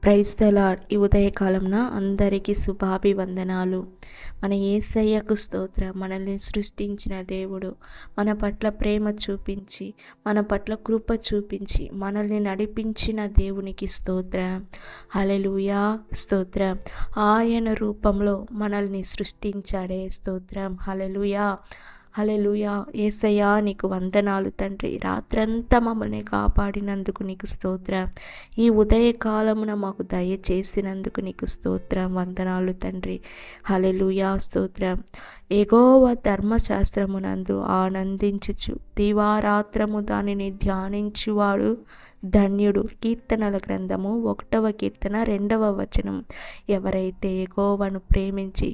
Praise the lord. ఈ ఉదయకాలంన అందరికీ శుభాభివందనాలు. మన యేసయ్యకు స్తోత్రం. మనల్ని సృష్టించిన దేవుడు మన పట్ల ప్రేమ చూపించి, మన పట్ల కృప చూపించి, మనల్ని నడిపించిన దేవునికి స్తోత్రం. హల్లెలూయా, స్తోత్రం. ఆయన రూపంలో మనల్ని సృష్టించాడే, స్తోత్రం. హల్లెలూయా, హల్లెలూయా. యేసయ్యా నీకు వందనాలు తండ్రి. రాత్రంతా మమ్మల్ని కాపాడినందుకు నీకు స్తోత్రం. ఈ ఉదయకాలమున మాకు దయచేసినందుకు నీకు స్తోత్రం, వందనాలు తండ్రి. హల్లెలూయా, స్తోత్రం. యెహోవా ధర్మశాస్త్రమునందు ఆనందించుచు దివారాత్రము దానిని ధ్యానించువాడు ధన్యుడు. కీర్తనల గ్రంథము 1వ కీర్తన 2వ వచనం. ఎవరైతే యెహోవాను ప్రేమించి,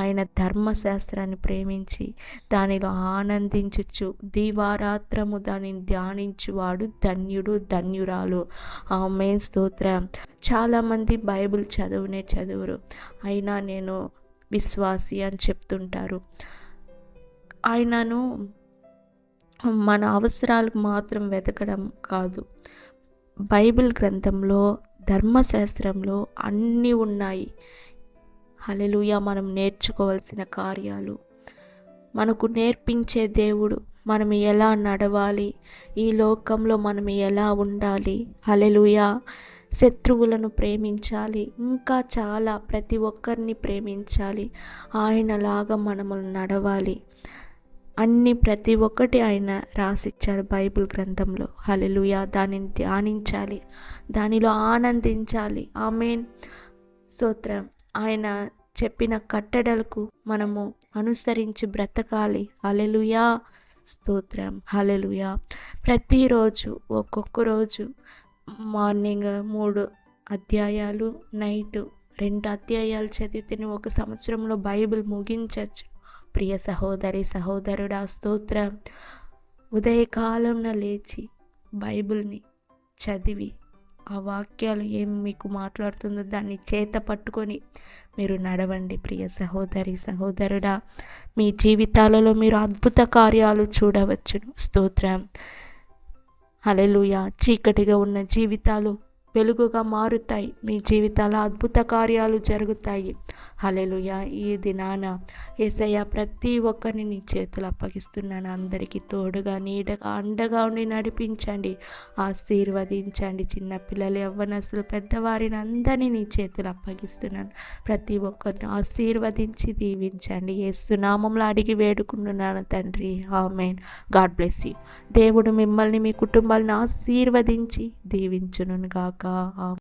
ఆయన ధర్మశాస్త్రాన్ని ప్రేమించి దానిలో ఆనందించుచు దివారాత్రము దానిని ధ్యానించువాడు ధన్యుడు, ధన్యురాలు. ఆమేన్, స్తోత్రం. చాలామంది బైబిల్ చదవరు, అయినా నేను విశ్వాసి అని చెప్తుంటారు. ఆయనను మన అవసరాలకు మాత్రం వెతకడం కాదు, బైబిల్ గ్రంథంలో ధర్మశాస్త్రంలో అన్నీ ఉన్నాయి. హల్లెలూయా. మనం నేర్చుకోవాల్సిన కార్యాలు మనకు నేర్పించే దేవుడు. మనం ఎలా నడవాలి, ఈ లోకంలో మనం ఎలా ఉండాలి, హల్లెలూయా. శత్రువులను ప్రేమించాలి, ఇంకా చాలా, ప్రతి ఒక్కరిని ప్రేమించాలి, ఆయనలాగా మనము నడవాలి. ప్రతి ఒక్కటి ఆయన రాసిచ్చాడు బైబిల్ గ్రంథంలో. హల్లెలూయా. దానిని ధ్యానించాలి, దానిలో ఆనందించాలి. ఆమేన్, స్తోత్రం. ఆయన చెప్పిన కట్టడలకు మనము అనుసరించి బ్రతకాలి. హల్లెలూయా, స్తోత్రం. హల్లెలూయా. ప్రతిరోజు ఒక్కొక్క రోజు మార్నింగ్ 3 అధ్యాయాలు, నైట్ 2 అధ్యాయాలు చదివితే ఒక సంవత్సరంలో బైబిల్ ముగించవచ్చు. ప్రియ సహోదరి, సహోదరుడా, స్తోత్రం. ఉదయకాలంన లేచి బైబిల్ని చదివి ఆ వాక్యాలు ఏం మీకు మాట్లాడుతుందో దాన్ని చేత పట్టుకొని మీరు నడవండి. ప్రియ సహోదరి, సహోదరుడా, మీ జీవితాలలో మీరు అద్భుత కార్యాలు చూడవచ్చును. స్తోత్రం. హల్లెలూయా. చీకటిగా ఉన్న జీవితాలు వెలుగుగా మారుతాయి. మీ జీవితాల అద్భుత కార్యాలు జరుగుతాయి. హల్లెలూయా. ఈ దినాన యేసయ్య ప్రతి ఒక్కరిని నీ చేతులు అప్పగిస్తున్నాను. అందరికీ తోడుగా, నీడగా, అండగా ఉండి నడిపించండి, ఆశీర్వదించండి. చిన్నపిల్లలు, యవ్వనస్తులు, పెద్దవారిని అందరినీ నీ చేతులు అప్పగిస్తున్నాను. ప్రతి ఒక్కరిని ఆశీర్వదించి దీవించండి. యేసు నామములో అడిగి వేడుకుంటున్నాను తండ్రి. ఆమేన్. God bless you. దేవుడు మిమ్మల్ని, మీ కుటుంబాలను ఆశీర్వదించి దీవించును గాక.